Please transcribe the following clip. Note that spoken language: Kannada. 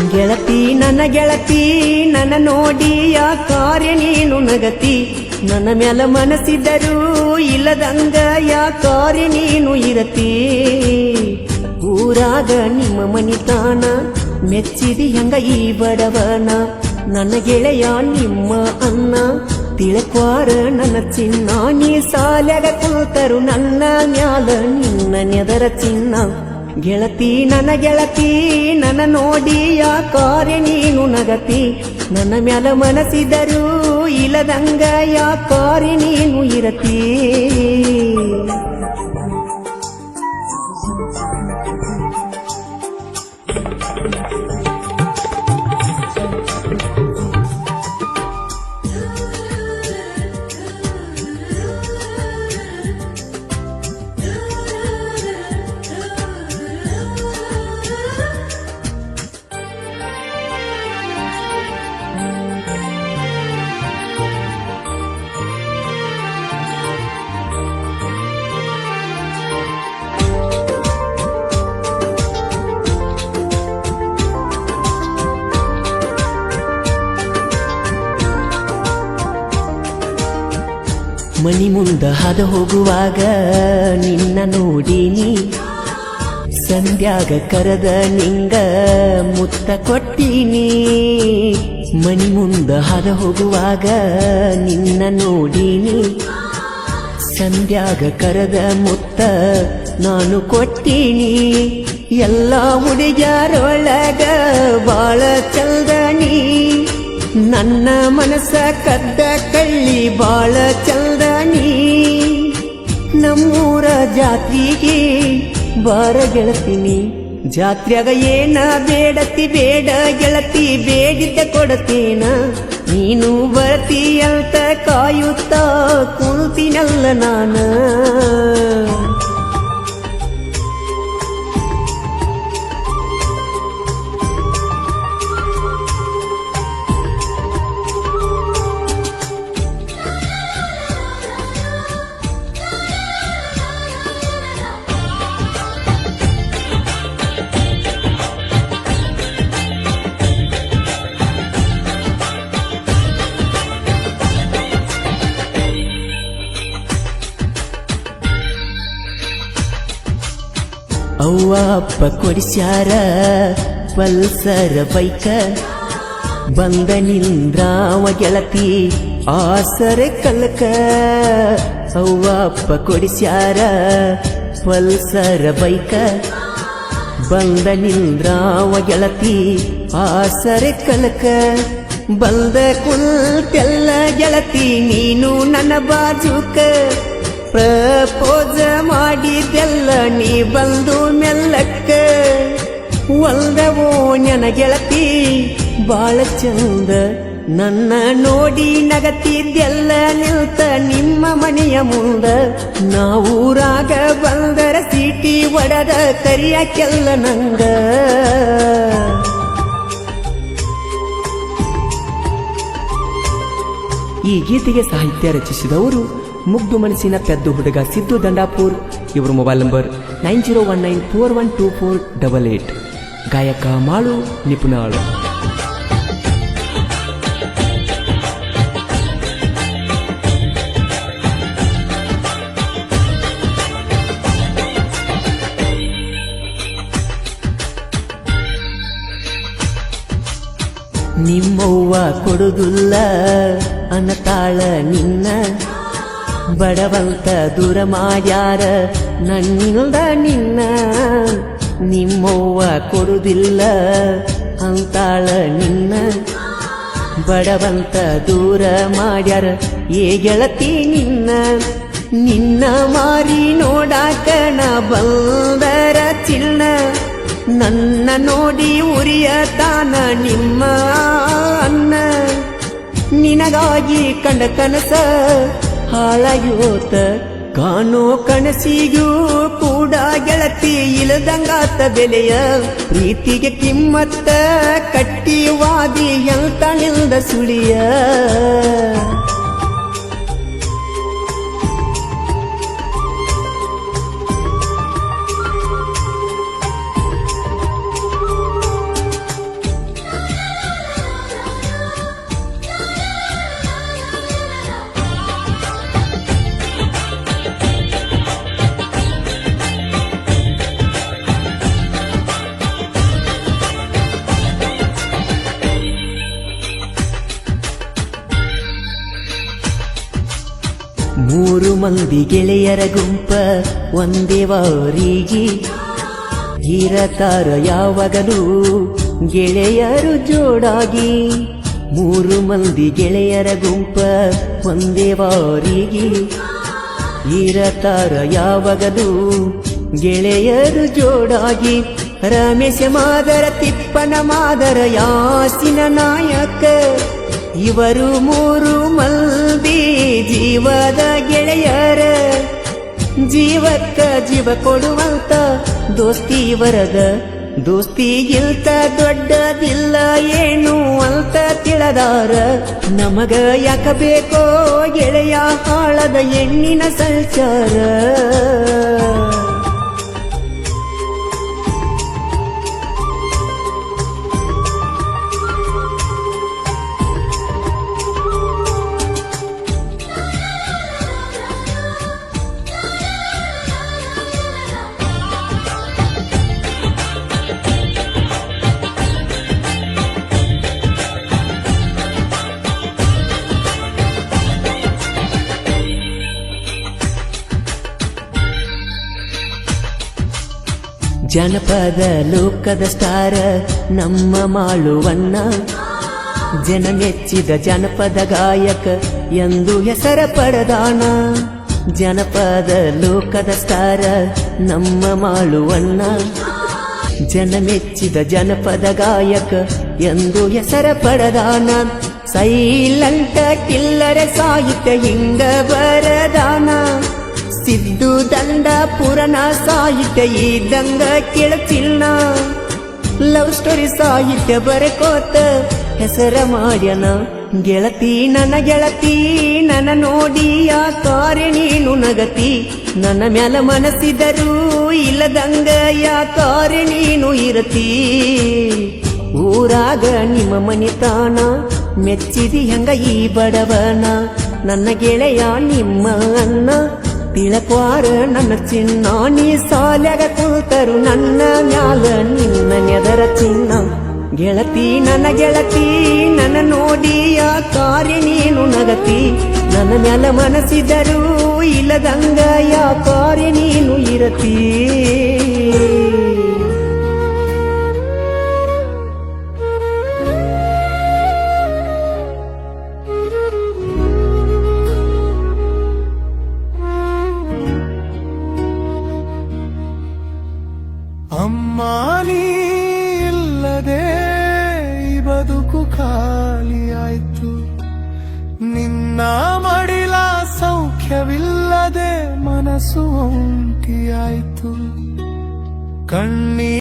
ಗೆಳತಿ ನನ್ನ ನೋಡಿ ಯಾಕಾರ್ಯ ನೀನು ನಗತಿ ನನ್ನ ಮ್ಯಾಲ ಮನಸ್ಸಿದ್ದರೂ ಇಲ್ಲದಂಗ ಯಾಕಾರ್ಯ ನೀನು ಇರತಿ ಊರಾಗ ನಿಮ್ಮ ಮನಿತಾನ ಮೆಚ್ಚಿದಿ ಹಂಗ ಈ ಬಡವನ ನನ್ನ ಗೆಳೆಯ ನಿಮ್ಮ ಅನ್ನ ತಿಳಕ್ವಾರ ನನ್ನ ಚಿನ್ನ ನೀ ಸಾಲ್ಯಾಗ ಕೂತರು ನನ್ನ ಮ್ಯಾಲ ನಿನ್ನ ನೆದರ ಚಿನ್ನ ಗೆಳತಿ ನನ್ನ ನೋಡಿ ಯಾಕಾರ್ಯ ನೀನು ನಗತಿ ನನ್ನ ಮ್ಯಾಲ ಮನಸ್ಸಿದರೂ ಇಲ್ಲದಂಗ ಯಾಕಾರ್ಯ ನೀನು ಇರತಿ ಮನಿ ಮುಂದ ಹಾದ ಹೋಗುವಾಗ ನಿನ್ನ ನೋಡಿನಿ ಸಂಧ್ಯಾಗ ಕರೆದ ನಿಂಗ ಮುತ್ತ ಕೊಟ್ಟಿನಿ ಮನಿ ಮುಂದ ಹಾದ ಹೋಗುವಾಗ ನಿನ್ನ ನೋಡಿನಿ ಸಂಧ್ಯಾಗ ಕರೆದ ಮುತ್ತ ನಾನು ಕೊಟ್ಟಿನಿ ಎಲ್ಲ ಹುಡುಗ್ಯಾರೊಳಗ ಬಾಳ ಚಲ್ದನಿ ನನ್ನ ಮನಸ್ಸ ಕದ್ದ ಕಳ್ಳಿ ಬಾಳ ಚಲ್ದನಿ ನಮ್ಮೂರ ಜಾತ್ರೆಗೆ ಬಾರ ಗೆಳತಿನಿ ಜಾತ್ರೆಗ ಏನ ಬೇಡತಿ ಬೇಡ ಗೆಳತಿ ಬೇಡಿದ್ದ ಕೊಡತೇನ ನೀನು ಬರ್ತಿ ಅಂತ ಕಾಯುತ್ತಾ ಕುಂತಿನಲ್ಲ ನಾನ ಅವ್ವ ಅಪ್ಪ ಕೊಡಿಸ್ಯಾರ ಪಲ್ಸರ ಬೈಕ ಬಂದ ನಿಂದ್ರಾವ ಗೆಳತಿ ಆಸರ ಕಲ್ಕ ಅವ್ವ ಅಪ್ಪ ಕೊಡಿಸ್ಯಾರ ಪಲ್ಸರ ಬೈಕ ಬಂದ ನಿಂದ್ರಾವ ಗೆಳತಿ ಆಸರ ಕಲ್ಕ ಬಂದ ಕುಲ್ತೆಲ್ಲ ಗೆಳತಿ ನೀನು ನನ್ನ ಬಾಜುಕ ಪ್ರಪೋಜ ಮಾಡಿದೆಲ್ಲ ನೀ ಬಂದು ಮೆಲ್ಲಕ್ಕ ಒಲ್ದವೋ ನನ್ನ ಗೆಳತಿ ಬಾಳ ಚಂದ ನನ್ನ ನೋಡಿ ನಗತಿದ್ದೆಲ್ಲ ನಿಲ್ತ ನಿಮ್ಮ ಮನೆಯ ಮುಂದ ನಾವೂರಾಗ ಬಂದರ ಸೀಟಿ ಒಡದ ಕರಿಯಾಕೆಲ್ಲ ನಂಗ ಈ ಗೀತೆಗೆ ಸಾಹಿತ್ಯ ರಚಿಸಿದವರು ಮುಗ್ದು ಮನಸ್ಸಿನ ಪೆದ್ದು ಹುಡುಗ ಸಿದ್ದು ದಂಡಾಪುರ್ ಇವರ ಮೊಬೈಲ್ ನಂಬರ್ 9019412488 ಗಾಯಕ ಮಾಳು ನಿಪುಣಾಳು ನಿಮ್ಮವ್ವ ಕೊಡುದುಲ್ಲ ಅನ್ನತಾಳ ನಿನ್ನ ಬಡವಂತ ದೂರ ಮಾಡ್ಯಾರ ನನ್ನಿಲ್ದ ನಿನ್ನ ನಿಮ್ಮವ್ವ ಕೊಡುದಿಲ್ಲ ಅಂತಾಳ ನಿನ್ನ ಬಡವಂತ ದೂರ ಮಾಡ್ಯಾರ ಏ ಗೆಳತಿ ನಿನ್ನ ಮಾರಿ ನೋಡಾಕ ನಾ ಬಂದರ ಚಿನ್ನ ನನ್ನ ನೋಡಿ ಉರಿಯ ತಾನ ನಿಮ್ಮ ಅನ್ನ ನಿನಗಾಗಿ ಕಂಡ ಕನಸ ಹಾಳಾಯೋತ ಕಾಣೋ ಕನಸಿಗೂ ಕೂಡ ಗೆಳತಿ ಇಲ್ಲದಂಗಾತ ಬೆಲೆಯ ಪ್ರೀತಿಗೆ ಕಿಮ್ಮತ್ತ ಕಟ್ಟಿವಾದಿ ಎಂತ ನಿಲ್ದ ಸುಳಿಯ ಮೂರು ಮಂದಿ ಗೆಳೆಯರ ಗುಂಪ ಒಂದೇ ವಾರಿಗೆ ಇರತಾರ ಯಾವಾಗಲೂ ಗೆಳೆಯರು ಜೋಡಾಗಿ. ಮೂರು ಮಂದಿ ಗೆಳೆಯರ ಗುಂಪ ಒಂದೇ ವಾರಿಗೆ ಇರತಾರ ಯಾವಾಗಲೂ ಗೆಳೆಯರು ಜೋಡಾಗಿ. ರಮೇಶ ಮಾದರ, ತಿಪ್ಪನ ಮಾದರ, ಯಾಸಿನ ನಾಯಕ, ಇವರು ಮೂರು ಮಂದಿ ಜೀವದ ಗೆಳೆಯರ. ಜೀವಕ್ಕ ಜೀವ ಕೊಡುವಂತ ದೋಸ್ತಿ ಇವರದ. ದೋಸ್ತಿಗಿಲ್ತ ದೊಡ್ಡದಿಲ್ಲ ಏನು ಅಂತ ತಿಳದಾರ. ನಮಗ ಯಾಕ ಬೇಕೋ ಗೆಳೆಯ ಹಾಳದ ಹೆಣ್ಣಿನ ಸಂಚಾರ. ಜನಪದ ಲೋಕದ ಸ್ಟಾರ ನಮ್ಮ ಮಾಳುವಣ್ಣ. ಜನ ಮೆಚ್ಚಿದ ಜನಪದ ಗಾಯಕ ಎಂದು ಹೆಸರ ಪಡೆದಾನ. ಜನಪದ ಲೋಕದ ಸ್ಟಾರ ನಮ್ಮ ಮಾಳುವಣ್ಣ. ಜನ ಮೆಚ್ಚಿದ ಜನಪದ ಗಾಯಕ ಎಂದು ಹೆಸರ ಪಡೆದಾನ. ಸೈಲೆಂಟ ಕಿಲ್ಲರೆ ಸಾಹಿತ್ಯ ಹಿಂಗ ಬರದಾನ. ಸಿದ್ದು ದಂಡ ಪುರಾಣ ಸಾಹಿತ್ಯ ಇದ್ದಂಗ ಕೇಳಚಿಲ್ಲ. ಲವ್ ಸ್ಟೋರಿ ಸಾಹಿತ್ಯ ಬರಕೋತ ಹೆಸರ ಮಾಡ್ಯನ. ಗೆಳತಿ ನನ್ನ ಗೆಳತಿ ನನ್ನ ನೋಡಿ ಯಾಕಾರೆ ನೀನು ನಗತಿ. ನನ್ನ ಮ್ಯಾಲ ಮನಸ್ಸಿದರೂ ಇಲ್ಲದಂಗ ಯಾಕಾರೆ ನೀನು ಇರತಿ. ಊರಾಗ ನಿಮ್ಮ ಮನಿತಾನ ಮೆಚ್ಚಿದಿ ಹೆಂಗ ಈ ಬಡವನ. ನನ್ನ ಗೆಳೆಯ ನಿಮ್ಮ ಅಣ್ಣ ತಿಳಕ್ವಾರ ನನ್ನ ಚಿನ್ನ. ನೀ ಸಾಲ್ಯಾಗ ಕೂತರು ನನ್ನ ಮ್ಯಾಲ ನಿನ್ನ ನೆದರ ಚಿನ್ನ. ಗೆಳತಿ ನನ್ನ ಗೆಳತಿ ನನ್ನ ನೋಡಿ ಯಾಕಾರೆ ನೀನು ನಗತಿ. ನನ್ನ ಮ್ಯಾಲ ಮನಸ್ಸಿದರೂ ಇಲ್ಲದಂಗ ಯಾಕಾರೆ ನೀನು ಇರತಿ. ಅಮ್ಮ ನೀ ಇಲ್ಲದೆ ಈ ಬದುಕು ಖಾಲಿ ಆಯ್ತು. ನಿನ್ನ ಮಡಿಲ ಸೌಖ್ಯವಿಲ್ಲದೆ ಮನಸ್ಸು ಒಂಟಿಯಾಯ್ತು. ಕಣ್ಣೀ